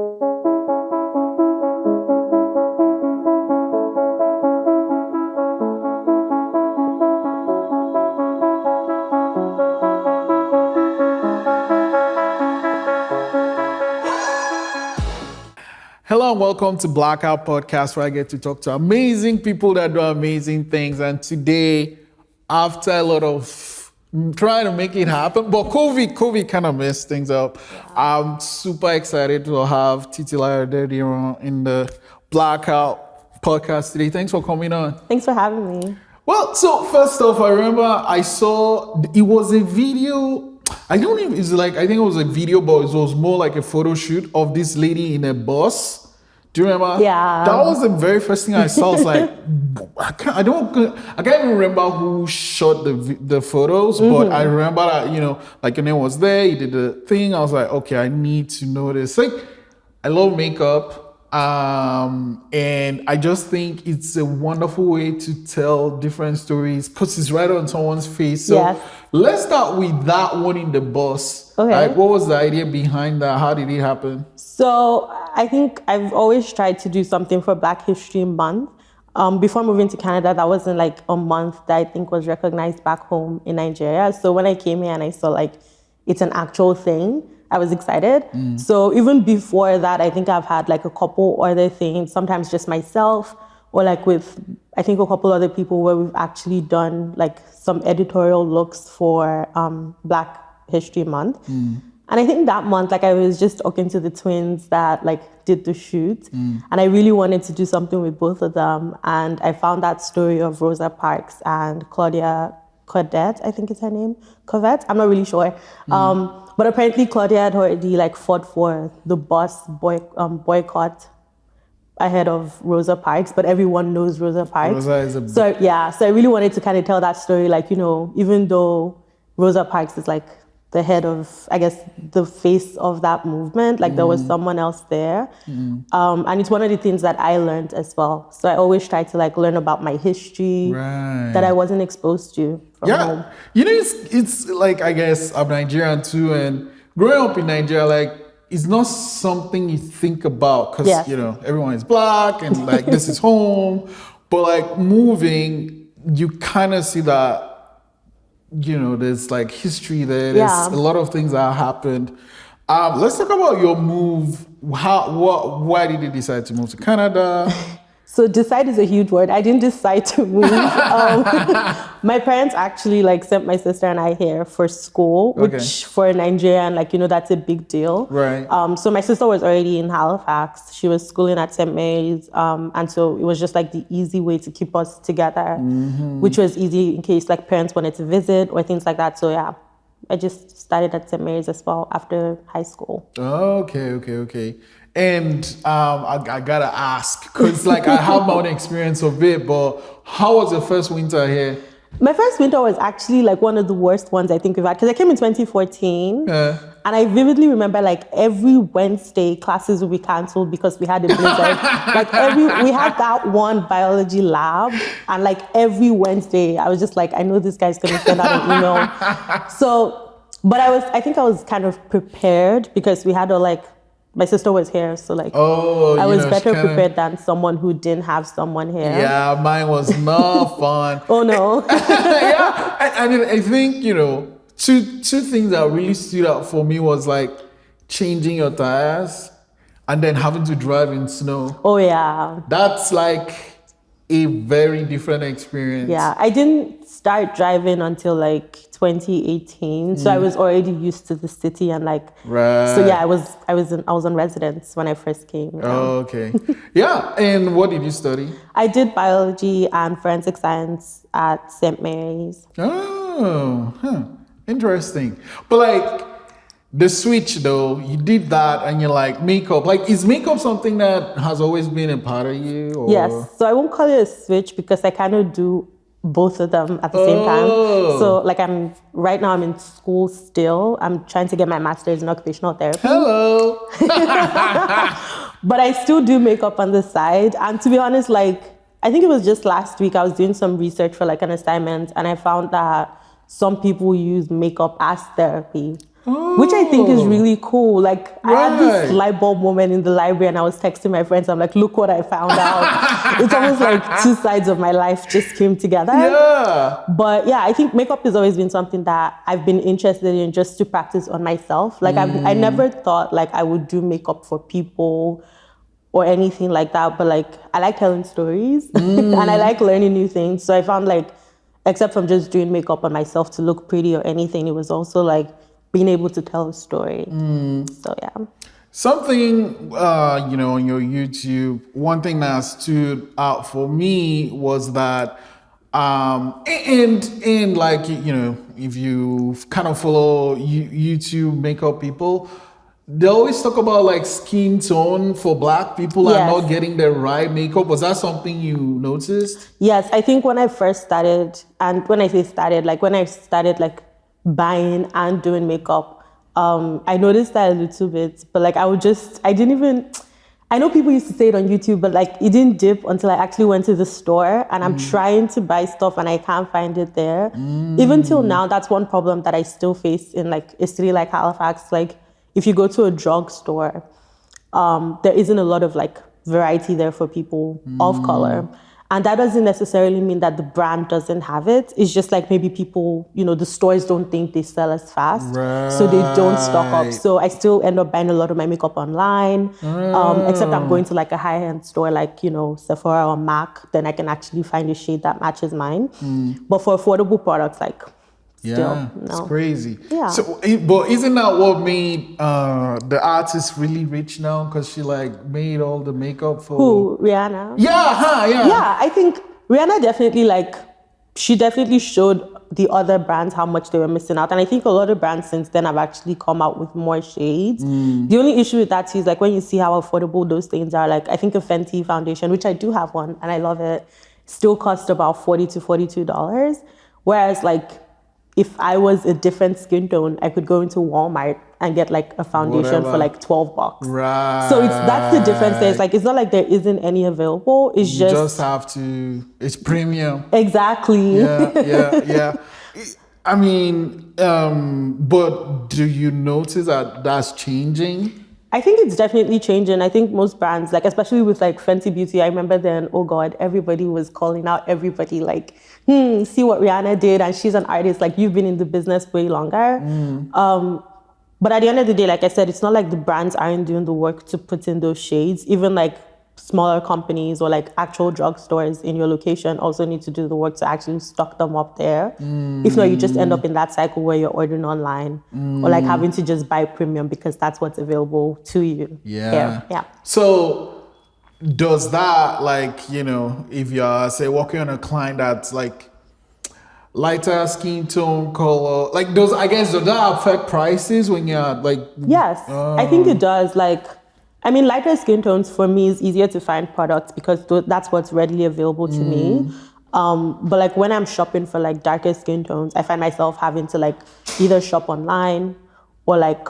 Hello and welcome to Blackout Podcast, where I get to talk to amazing people that do amazing things. And today, after a lot of trying to make it happen, but COVID kind of messed things up. I'm super excited to have Titilayo Odediran in the Blackout Podcast today. Thanks for coming on. Thanks for having me. Well, so first off, I remember I saw it was a video. I don't know if it's like, I think it was a video, but it was more like a photo shoot of this lady in a bus. Do you remember? Yeah. That was the very first thing I saw. I was like, I can't even remember who shot the photos, but I remember that, like your name was there, you did the thing. I was like, okay, I need to know this. Like, I love makeup. And I just think it's a wonderful way to tell different stories because it's right on someone's face. So let's start with that one in the bus. Okay. Like, what was the idea behind that? How did it happen? So I think I've always tried to do something for Black History Month. Before moving to Canada, that wasn't like a month that I think was recognized back home in Nigeria. So when I came here and I saw like it's an actual thing, I was excited. So even before that, I think I've had like a couple other things, sometimes just myself or like with, I think a couple other people where we've actually done like some editorial looks for Black History Month. And I think that month, like I was just talking to the twins that like did the shoot and I really wanted to do something with both of them. And I found that story of Rosa Parks and Claudia Codette, I think is her name, Covette, I'm not really sure. But apparently Claudia had already like fought for the bus boycott ahead of Rosa Parks, but everyone knows Rosa Parks. So I really wanted to kind of tell that story, like, even though Rosa Parks is like the head of, I guess, the face of that movement, like there was someone else there. And it's one of the things that I learned as well. So I always try to like learn about my history that I wasn't exposed to from home. It's like, I guess I'm Nigerian too, and growing up in Nigeria, like, it's not something you think about because, everyone is Black and like this is home. But like moving, you kind of see that, there's like history there. There's a lot of things that happened. Let's talk about your move. Why did you decide to move to Canada? So decide is a huge word. I didn't decide to move. My parents actually like sent my sister and I here for school, which for a Nigerian, like, that's a big deal. Right. So my sister was already in Halifax. She was schooling at St. Mary's. And so it was just like the easy way to keep us together, which was easy in case like parents wanted to visit or things like that. So yeah, I just started at St. Mary's as well after high school. Okay. And I gotta ask, because like I have my own experience of it, but how was your first winter here? My first winter was actually like one of the worst ones I think we've had, because I came in 2014. And I vividly remember like every Wednesday classes would be canceled because we had a blizzard. We had that one biology lab, and like every Wednesday I was just like, I know this guy's gonna send out an email. So, but I think I was kind of prepared because we had my sister was here, so like I was better prepared than someone who didn't have someone here. Yeah, mine was not fun. Oh no. I think, two things that really stood out for me was like changing your tires and then having to drive in snow. Oh yeah. That's like a very different experience. Yeah, I didn't start driving until like 2018, so I was already used to the city and like. Right. So yeah, I was on residence when I first came. Oh, okay. Yeah, and what did you study? I did biology and forensic science at St. Mary's. Oh, interesting. But like the switch though, you did that and you're like makeup. Like, is makeup something that has always been a part of you? Or? Yes. So I won't call it a switch because I kind of do both of them at the same time. So like right now I'm in school still. I'm trying to get my master's in occupational therapy. Hello. But I still do makeup on the side. And to be honest, like I think it was just last week I was doing some research for like an assignment and I found that some people use makeup as therapy. which I think is really cool. Like, I had this Right. light bulb moment in the library, and I was texting my friends. I'm like, look what I found out. It's almost like two sides of my life just came together. Yeah. But yeah, I think makeup has always been something that I've been interested in just to practice on myself. Like, I never thought like I would do makeup for people or anything like that. But like, I like telling stories and I like learning new things. So I found like, except from just doing makeup on myself to look pretty or anything, it was also like being able to tell a story. So yeah. Something, on your YouTube, one thing that stood out for me was that, and like, if you kind of follow YouTube makeup people, they always talk about like skin tone for Black people and Yes. not getting the right makeup. Was that something you noticed? Yes, I think when I first started, and when I say started, like when I started like buying and doing makeup, I noticed that a little bit, but like I know people used to say it on YouTube, but like it didn't dip until I actually went to the store, and I'm trying to buy stuff and I can't find it there. Even till now, that's one problem that I still face in like a city like Halifax. Like if you go to a drugstore, there isn't a lot of like variety there for people of color. And that doesn't necessarily mean that the brand doesn't have it. It's just like maybe people, the stores don't think they sell as fast. So they don't stock up. Right. So I still end up buying a lot of my makeup online. Except I'm going to like a high-end store like, Sephora or MAC, then I can actually find a shade that matches mine. But for affordable products, like still, It's no. crazy. Yeah. So, but isn't that what made the artist really rich now? Because she like made all the makeup for. Who? Rihanna? Yeah, yeah. Yeah, I think Rihanna she definitely showed the other brands how much they were missing out. And I think a lot of brands since then have actually come out with more shades. The only issue with that is like when you see how affordable those things are, like I think a Fenty foundation, which I do have one and I love it, still costs about $40 to $42. Whereas like if I was a different skin tone, I could go into Walmart and get like a foundation for like $12. Right. So that's the difference there. It's like, it's not like there isn't any available. It's You just have to. It's premium. Exactly. Yeah. I mean, but do you notice that that's changing? I think it's definitely changing. I think most brands, like especially with like Fenty Beauty, I remember then, oh God, everybody was calling out everybody like, see what Rihanna did, and she's an artist, like you've been in the business way longer. But at the end of the day, like I said, it's not like the brands aren't doing the work to put in those shades. Even like smaller companies or like actual drugstores in your location also need to do the work to actually stock them up there. If not, you just end up in that cycle where you're ordering online or like having to just buy premium because that's what's available to you. Yeah. Yeah. So does that like, if you're say working on a client that's like lighter skin tone color, like does that affect prices when you're like? Yes, I think it does. Like, I mean, lighter skin tones for me is easier to find products because that's what's readily available to me. But like when I'm shopping for like darker skin tones, I find myself having to like either shop online or like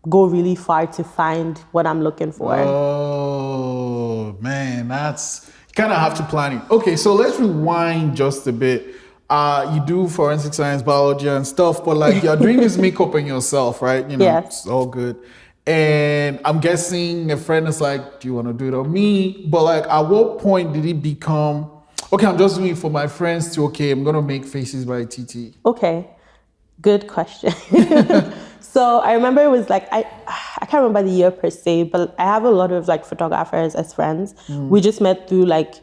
go really far to find what I'm looking for. Oh man, you kind of have to plan it. Okay, so let's rewind just a bit. You do forensic science, biology and stuff, but like you're doing this makeup on yourself, right? Yes. It's all good. And I'm guessing a friend is like, do you want to do it on me? But like, at what point did it become, okay, I'm just doing it for my friends to, okay, I'm going to make faces by TT? Okay, good question. So I remember it was like, I can't remember the year per se, but I have a lot of like photographers as friends. We just met through like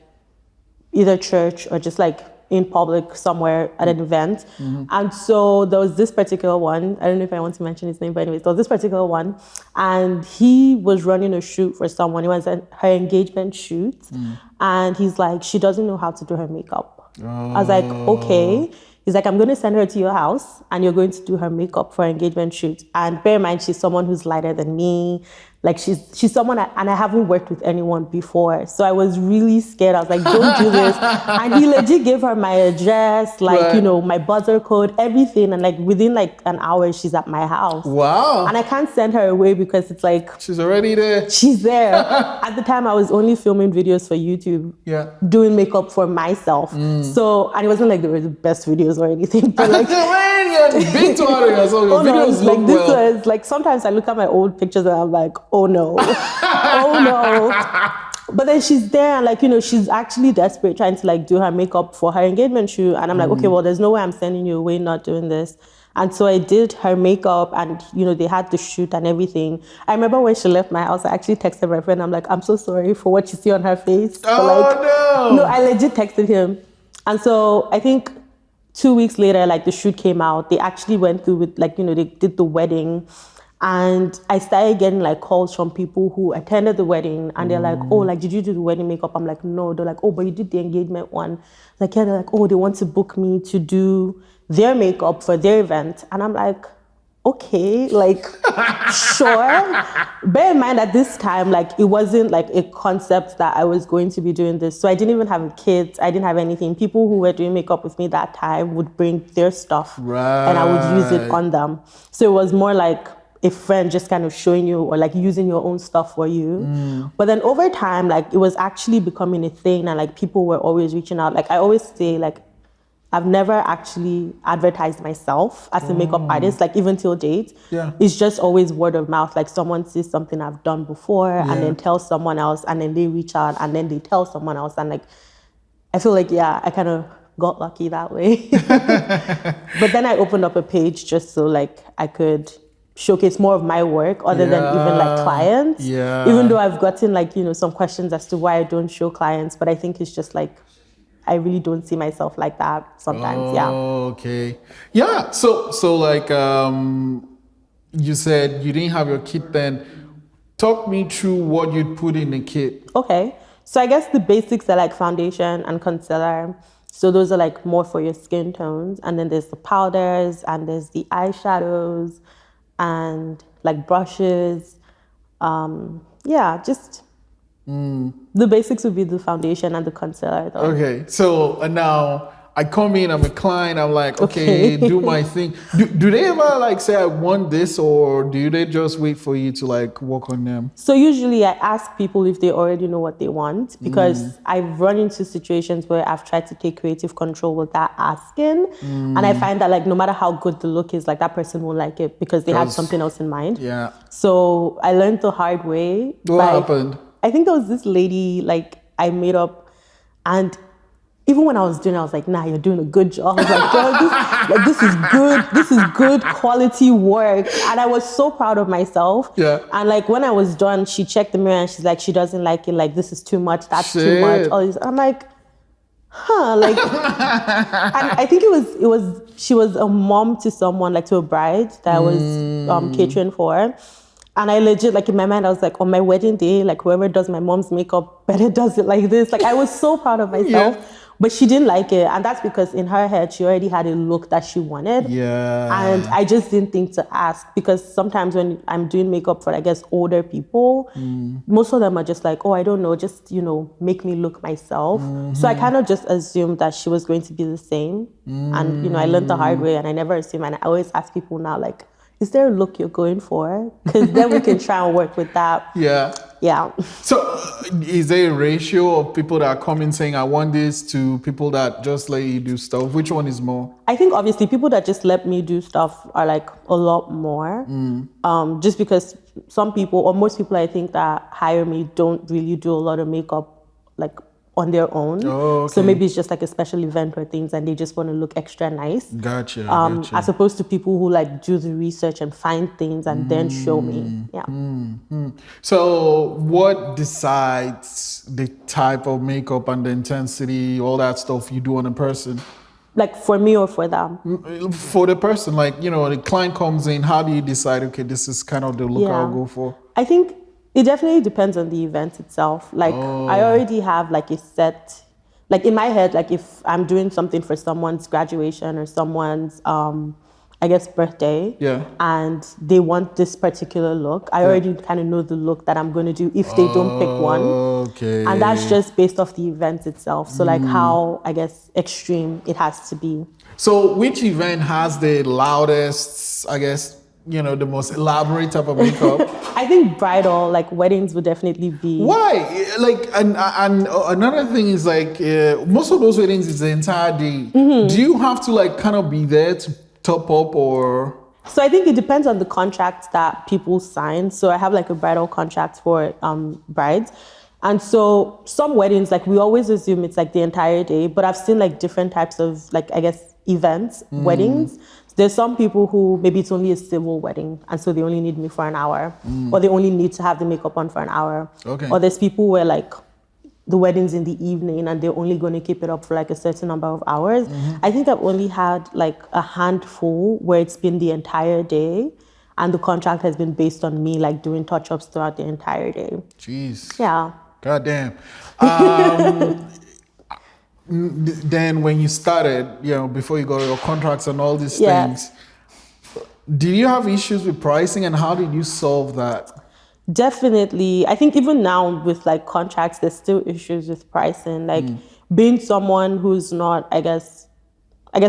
either church or just like in public somewhere at an event. And so there was this particular one, I don't know if I want to mention his name, but anyways, there was this particular one, and he was running a shoot for someone. It was her engagement shoot. And he's like, she doesn't know how to do her makeup. I was like, okay. He's like, I'm going to send her to your house and you're going to do her makeup for her engagement shoot. And bear in mind, she's someone who's lighter than me. like she's someone and I haven't worked with anyone before. So I was really scared. I was like, don't do this. And he legit gave her my address, like, Right. you know, my buzzer code, everything. And like within like an hour, she's at my house. Wow. And I can't send her away because it's like, She's already there. she's there. At the time, I was only filming videos for YouTube. Yeah. Doing makeup for myself. So, and it wasn't like they were the best videos or anything, but like, big to audience, so your oh no, videos like look this well. was like sometimes I look at my old pictures and I'm like, oh no, oh no. But then she's there and like, you know, she's actually desperate trying to like do her makeup for her engagement shoot. And I'm like, okay, well, there's no way I'm sending you away not doing this. And so I did her makeup and, you know, they had the shoot and everything. I remember when she left my house, I actually texted my friend. I'm like, I'm so sorry for what you see on her face. Oh, like, no. No, I legit texted him. And so I think 2 weeks later, like the shoot came out. They actually went through with like, you know, they did the wedding. And I started getting like calls from people who attended the wedding and they're like, oh, like, did you do the wedding makeup? I'm like, no. They're like, oh, but you did the engagement one. Like, yeah, they're like, oh, they want to book me to do their makeup for their event. And I'm like, okay, like, sure. Bear in mind at this time, like, it wasn't like a concept that I was going to be doing this. So I didn't even have kids. I didn't have anything. People who were doing makeup with me that time would bring their stuff and I would use it on them. So it was more like a friend just kind of showing you or like using your own stuff for you. But then over time, like, it was actually becoming a thing and like people were always reaching out. Like I always say, like, I've never actually advertised myself as a makeup artist, like even till date. Yeah. It's just always word of mouth. Like someone sees something I've done before and then tells someone else and then they reach out and then they tell someone else. And like, I feel like, yeah, I kind of got lucky that way. But then I opened up a page just so like I could showcase more of my work other than even like clients. Yeah. Even though I've gotten like, you know, some questions as to why I don't show clients, but I think it's just like, I really don't see myself like that sometimes. Okay. Yeah. So like you said you didn't have your kit then. Talk me through what you'd put in the kit. Okay. So I guess the basics are like foundation and concealer. So those are like more for your skin tones. And then there's the powders and there's the eyeshadows and like brushes. Just the basics would be the foundation and the concealer though. Okay, so now I come in, I'm a client, I'm like, okay, do my thing. Do they ever like say I want this or do they just wait for you to like work on them? So usually I ask people if they already know what they want because I've run into situations where I've tried to take creative control without asking. And I find that like no matter how good the look is, like that person won't like it because they had something else in mind. Yeah. So I learned the hard way. What happened? I think there was this lady like I made up and even when I was doing it, I was like, nah, you're doing a good job. I was like, girl, this is good. This is good quality work. And I was so proud of myself. Yeah. And like when I was done, she checked the mirror and she's like, she doesn't like it. Like, this is too much. That's too much. All this. I'm like, like, and I think she was a mom to someone, like to a bride that I was catering for. And I legit, like in my mind, I was like, on my wedding day, like whoever does my mom's makeup better does it like this. Like I was so proud of myself, but she didn't like it. And that's because in her head, she already had a look that she wanted. Yeah. And I just didn't think to ask because sometimes when I'm doing makeup for, I guess, older people, most of them are just like, oh, I don't know, just, you know, make me look myself. So I kind of just assumed that she was going to be the same. And, you know, I learned the hard way and I never assume. And I always ask people now, like, is there a look you're going for? Because then we can try and work with that. Yeah. Yeah. So is there a ratio of people that are coming saying, I want this to people that just let you do stuff? Which one is more? I think obviously people that just let me do stuff are like a lot more. Just because some people or most people I think that hire me don't really do a lot of makeup like on their own. Oh, okay. So maybe it's just like a special event or things and they just want to look extra nice. Gotcha. As opposed to people who like do the research and find things and then show me. Yeah. So what decides the type of makeup and the intensity, all that stuff you do on a person? Like for me or for them? For the person, like, you know, the client comes in, how do you decide, okay, this is kind of the look I'll go for? I think it definitely depends on the event itself. Like I already have like a set, like in my head, like if I'm doing something for someone's graduation or someone's I guess, birthday. Yeah. And they want this particular look. I already kind of know the look that I'm going to do if they don't pick one. Okay. And that's just based off the event itself. So like how, I guess, extreme it has to be. So which event has the loudest, I guess, the most elaborate type of makeup? I think bridal, like weddings would definitely be. Why? Like, and another thing is like, most of those weddings is the entire day. Do you have to like kind of be there to top up or? So I think it depends on the contract that people sign. So I have like a bridal contract for brides. And so some weddings, like we always assume it's like the entire day, but I've seen like different types of like, I guess, events, weddings. There's some people who maybe it's only a civil wedding and so they only need me for an hour or they only need to have the makeup on for an hour. Okay. Or there's people where like the wedding's in the evening and they're only going to keep it up for like a certain number of hours. I think I've only had like a handful where it's been the entire day and the contract has been based on me like doing touch-ups throughout the entire day. Jeez. Yeah. God damn. Then when you started, before you got your contracts and all these things, did you have issues with pricing and how did you solve that? Definitely. I think even now with like contracts, there's still issues with pricing. Like being someone who's not, I guess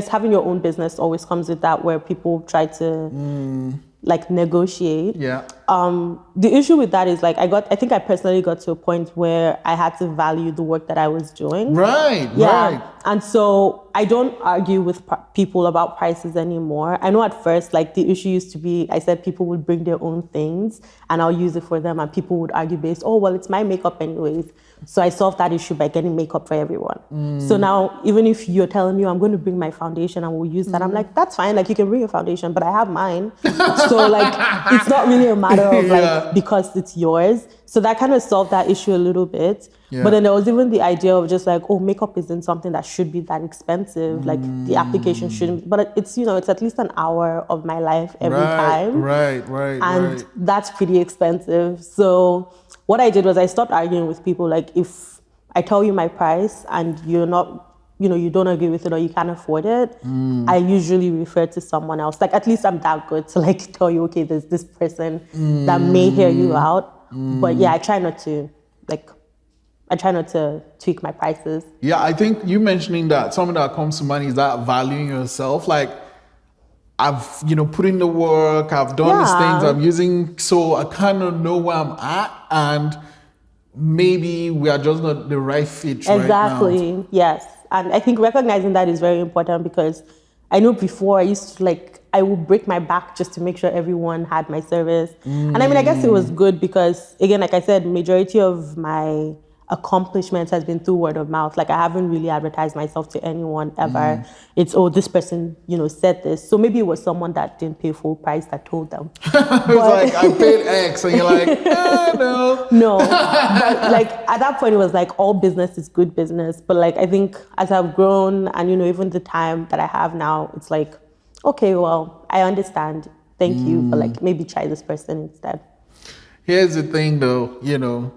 having your own business always comes with that where people try to like negotiate. Yeah. The issue with that is like I think I personally got to a point where I had to value the work that I was doing. Right. And so I don't argue with people about prices anymore. I know at first, like the issue used to be, I said people would bring their own things and I'll use it for them and people would argue based, oh, well, it's my makeup anyways. So I solved that issue by getting makeup for everyone. So now, even if you're telling me I'm going to bring my foundation and we'll use that, I'm like, that's fine. Like you can bring your foundation, but I have mine. So like, it's not really a matter of like, because it's yours. So that kind of solved that issue a little bit. Yeah. But then there was even the idea of just like, oh, makeup isn't something that should be that expensive. Like the application shouldn't, but it's, it's at least an hour of my life every time. And that's pretty expensive. So what I did was I stopped arguing with people. Like if I tell you my price and you're not, you don't agree with it or you can't afford it, I usually refer to someone else. Like at least I'm that good to like tell you, okay, there's this person that may hear you out. But yeah, I try not to tweak my prices. Yeah, I think you mentioning that, something that comes to mind is that valuing yourself. Like I've, put in the work, I've done these things, I'm using, so I kind of know where I'm at and maybe we are just not the right fit right now. Exactly, yes. And I think recognizing that is very important because I know before I used to I would break my back just to make sure everyone had my service. And I mean, I guess it was good because, again, like I said, majority of my accomplishments has been through word of mouth. Like I haven't really advertised myself to anyone ever. It's, oh, this person, said this. So maybe it was someone that didn't pay full price that told them. It's like, I paid X and you're like, no. No, but like at that point it was like all business is good business. But like, I think as I've grown and, even the time that I have now, it's like, okay, well, I understand. Thank you. But like maybe try this person instead. Here's the thing though, you're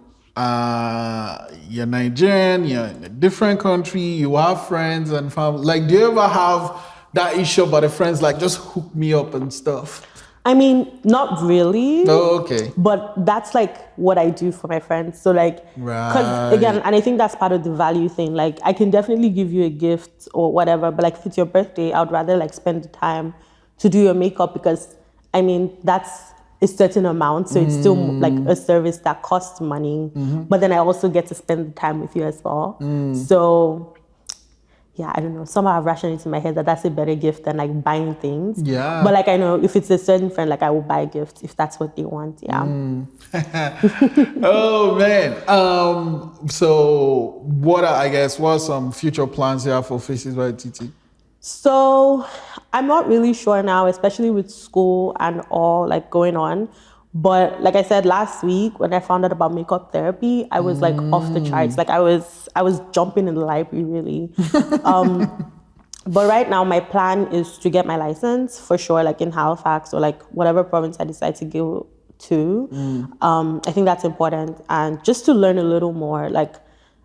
Nigerian, you're in a different country, you have friends and family. Like, do you ever have that issue about the friends, like, just hook me up and stuff? I mean, not really. Oh, okay. But that's like what I do for my friends. So like, because again, and I think that's part of the value thing. Like, I can definitely give you a gift or whatever, but like if it's your birthday, I'd rather like spend the time to do your makeup because, I mean, that's a certain amount. So it's still like a service that costs money, but then I also get to spend the time with you as well. So yeah, I don't know. Somehow I've rationed it in my head that that's a better gift than like buying things. Yeah. But like I know if it's a certain friend, like I will buy a gift if that's what they want. Yeah. Oh man. So what are some future plans you have for Faces by Titi? So I'm not really sure now, especially with school and all like going on. But like I said last week, when I found out about makeup therapy, I was like off the charts. Like I was jumping in the library really. But right now my plan is to get my license for sure, like in Halifax or like whatever province I decide to go to. I think that's important. And just to learn a little more, like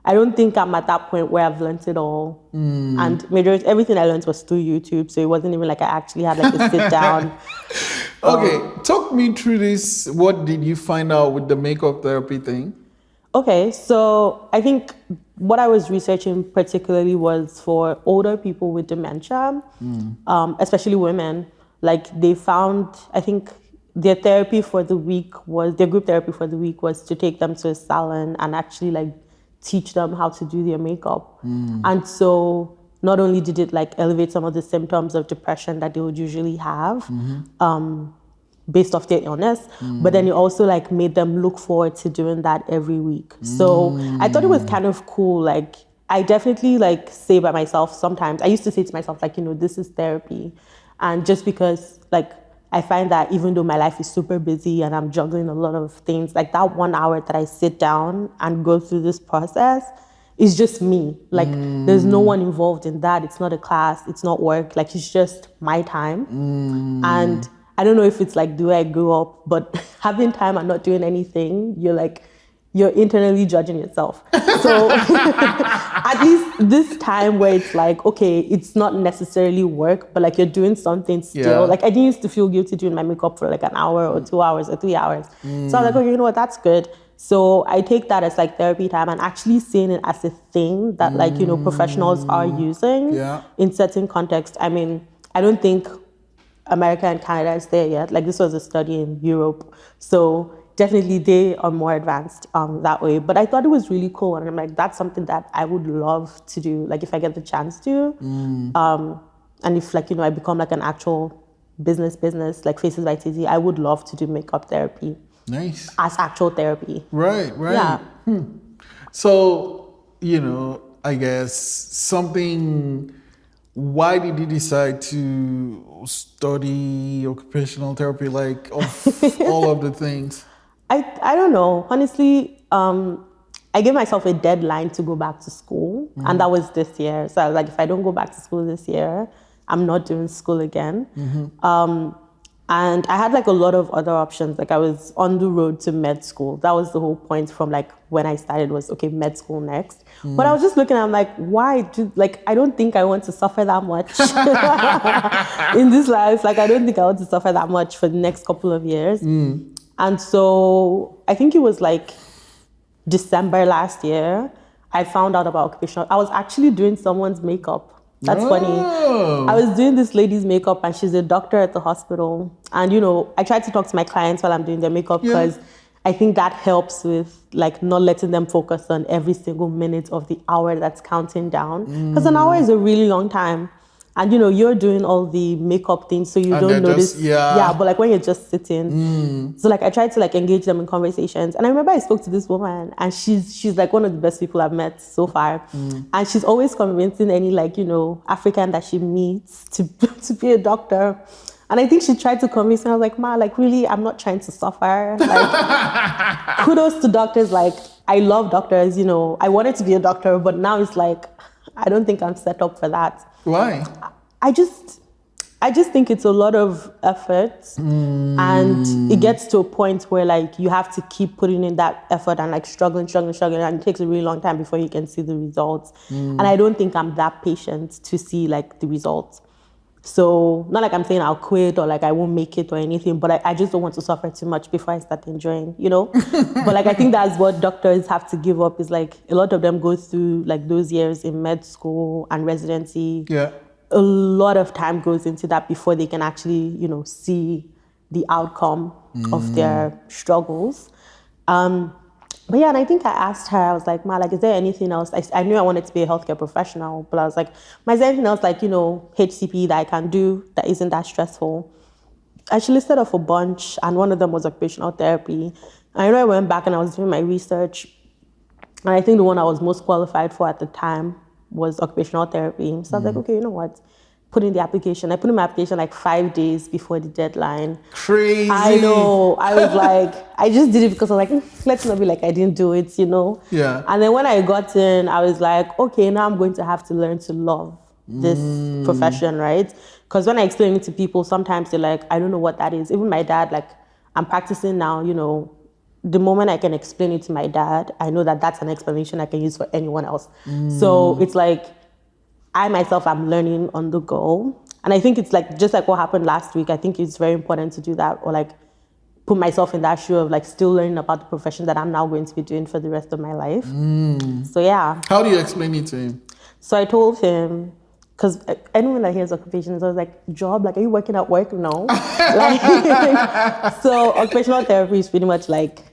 I don't think I'm at that point where I've learned it all. And everything I learned was through YouTube. So it wasn't even like I actually had like a sit down. Okay, talk me through this. What did you find out with the makeup therapy thing? Okay, so I think what I was researching particularly was for older people with dementia, especially women. Like they found, I think their group therapy for the week was to take them to a salon and actually like teach them how to do their makeup. And so not only did it like elevate some of the symptoms of depression that they would usually have, based off their illness, but then it also like made them look forward to doing that every week. So I thought it was kind of cool. Like I definitely like say by myself sometimes, I used to say to myself, like, this is therapy. And just because like, I find that even though my life is super busy and I'm juggling a lot of things, like that 1 hour that I sit down and go through this process is just me. Like there's no one involved in that. It's not a class, it's not work. Like it's just my time. And I don't know if it's like the way I grew up, but having time and not doing anything, you're internally judging yourself. So at least this time where it's like, okay, it's not necessarily work, but like you're doing something still. Yeah. Like I didn't used to feel guilty doing my makeup for like an hour or 2 hours or 3 hours. So I was like, okay, you know what, that's good. So I take that as like therapy time and actually seeing it as a thing that like, professionals are using in certain contexts. I mean, I don't think America and Canada is there yet. Like this was a study in Europe. So definitely they are more advanced that way. But I thought it was really cool. And I'm like, that's something that I would love to do. Like if I get the chance to. And if like, I become like an actual business, like Faces by Titi, I would love to do makeup therapy. Nice. As actual therapy. Right. Yeah. So, I guess why did you decide to study occupational therapy, like of all of the things? I don't know. Honestly, I gave myself a deadline to go back to school, and that was this year. So I was like, if I don't go back to school this year, I'm not doing school again. And I had like a lot of other options. Like I was on the road to med school. That was the whole point from like when I started was, okay, med school next. But I was just looking, I'm like, I don't think I want to suffer that much in this life. Like, I don't think I want to suffer that much for the next couple of years. And so I think it was like December last year, I found out about occupational. I was actually doing someone's makeup. That's funny. I was doing this lady's makeup and she's a doctor at the hospital. And, I try to talk to my clients while I'm doing their makeup because I think that helps with like not letting them focus on every single minute of the hour that's counting down. Because an hour is a really long time. And, you're doing all the makeup things, so you don't notice. But like when you're just sitting. So like I tried to like engage them in conversations. And I remember I spoke to this woman and she's like one of the best people I've met so far. And she's always convincing any like, African that she meets to be a doctor. And I think she tried to convince me. I was like, Ma, like really, I'm not trying to suffer. Like kudos to doctors. Like I love doctors, I wanted to be a doctor, but now it's like, I don't think I'm set up for that. Why? I just think it's a lot of effort and it gets to a point where like you have to keep putting in that effort and like struggling and it takes a really long time before you can see the results. And I don't think I'm that patient to see like the results. So not like I'm saying I'll quit or like I won't make it or anything, but I just don't want to suffer too much before I start enjoying, But like I think that's what doctors have to give up is like a lot of them go through like those years in med school and residency. Yeah. A lot of time goes into that before they can actually, see the outcome of their struggles. But yeah, and I think I asked her, I was like, Ma, like, is there anything else? I knew I wanted to be a healthcare professional, but I was like, Ma, is there anything else like, HCP that I can do that isn't that stressful? And she listed off a bunch, and one of them was occupational therapy. And I know I went back and I was doing my research, and I think the one I was most qualified for at the time was occupational therapy. So I was like, okay, you know what? Put in the application. I put in my application like 5 days before the deadline. Crazy. I know. I was like, I just did it because I was like, let's not be like I didn't do it, Yeah. And then when I got in, I was like, okay, now I'm going to have to learn to love this profession, right? Because when I explain it to people, sometimes they're like, I don't know what that is. Even my dad, like, I'm practicing now, the moment I can explain it to my dad, I know that that's an explanation I can use for anyone else. So it's like, I myself am learning on the go. And I think it's like, just like what happened last week, I think it's very important to do that, or like put myself in that shoe of like still learning about the profession that I'm now going to be doing for the rest of my life. So yeah. How do you explain it to him? So I told him, because anyone that hears occupation is always like, job, like, are you working at work? No. Like, so occupational therapy is pretty much like,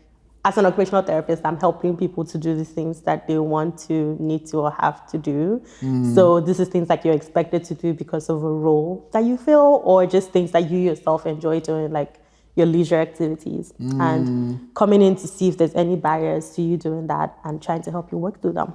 as an occupational therapist, I'm helping people to do the things that they want to, need to, or have to do. So this is things like you're expected to do because of a role that you feel, or just things that you yourself enjoy doing, like your leisure activities, and coming in to see if there's any barriers to you doing that and trying to help you work through them.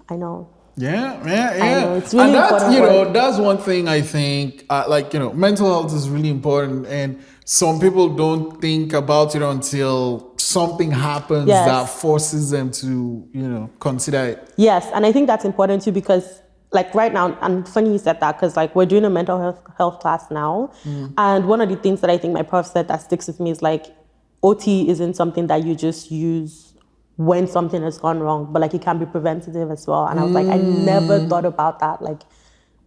I know. Yeah. I know. It's really and that's, important work. that's one thing I think, mental health is really important. And some people don't think about it until something happens that forces them to, consider it. Yes. And I think that's important too, because like right now, and funny you said that, because like we're doing a mental health class now. And one of the things that I think my prof said that sticks with me is like, OT isn't something that you just use when something has gone wrong, but like it can be preventative as well. And I was like, I never thought about that. Like,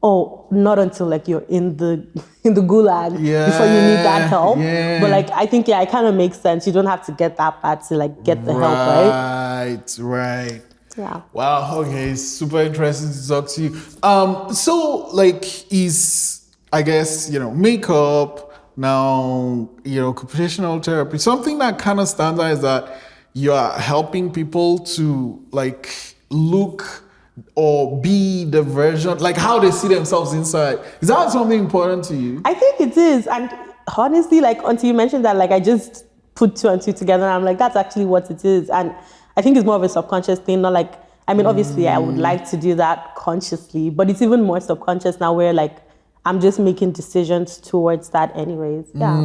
oh, not until like you're in the gulag before you need that help. Yeah. But like, I think, it kind of makes sense. You don't have to get that bad to like get the help, right? Right. Yeah. Wow. Okay. Super interesting to talk to you. So like, is, I guess, makeup now, occupational therapy, something that kind of stands out is that you are helping people to like look or be the version, like how they see themselves inside. Is that something important to you? I think it is. And honestly, like until you mentioned that, like I just put two and two together and I'm like, that's actually what it is. And I think it's more of a subconscious thing, not like, I mean, obviously I would like to do that consciously, but it's even more subconscious now where like, I'm just making decisions towards that anyways. Yeah.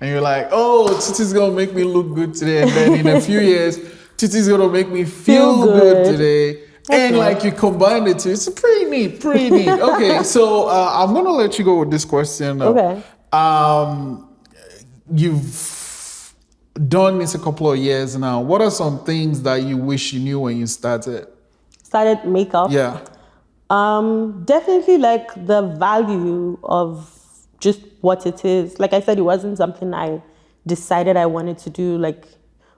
And you're like, oh, Titi's gonna make me look good today. And then in a few years, Titi's gonna make me feel good today. And like you combine the two, it's pretty neat. Okay, so I'm gonna let you go with this question. Okay. You've done this a couple of years now. What are some things that you wish you knew when you started? Started makeup? Yeah. Definitely like the value of just what it is. Like I said, it wasn't something I decided I wanted to do. Like,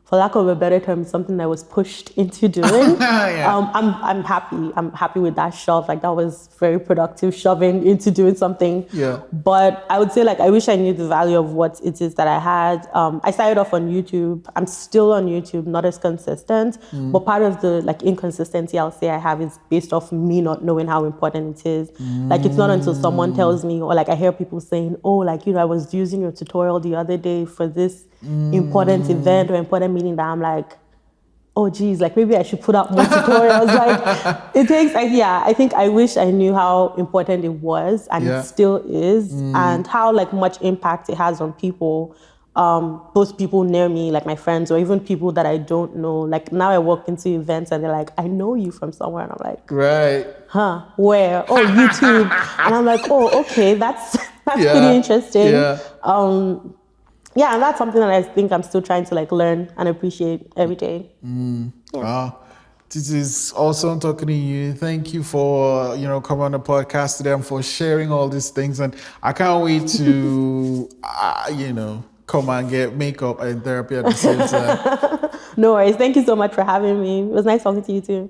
for lack of a better term, something I was pushed into doing. I'm happy. I'm happy with that shove. Like that was very productive, shoving into doing something. Yeah. But I would say like I wish I knew the value of what it is that I had. I started off on YouTube. I'm still on YouTube, not as consistent. But part of the like inconsistency I'll say I have is based off me not knowing how important it is. Like it's not until someone tells me, or like I hear people saying, oh, like I was using your tutorial the other day for this important event or important meeting, that I'm like, oh geez, like maybe I should put out more tutorials. Like it takes, I think I wish I knew how important it was, and it still is, and how like much impact it has on people, both people near me, like my friends, or even people that I don't know. Like now I walk into events and they're like, I know you from somewhere, and I'm like, right, huh, where? Oh, YouTube. And I'm like, oh, okay, that's pretty interesting. Yeah, and that's something that I think I'm still trying to like learn and appreciate every day. Wow. This is awesome talking to you. Thank you for, coming on the podcast today and for sharing all these things. And I can't wait to, come and get makeup and therapy at the same time. No worries. Thank you so much for having me. It was nice talking to you too.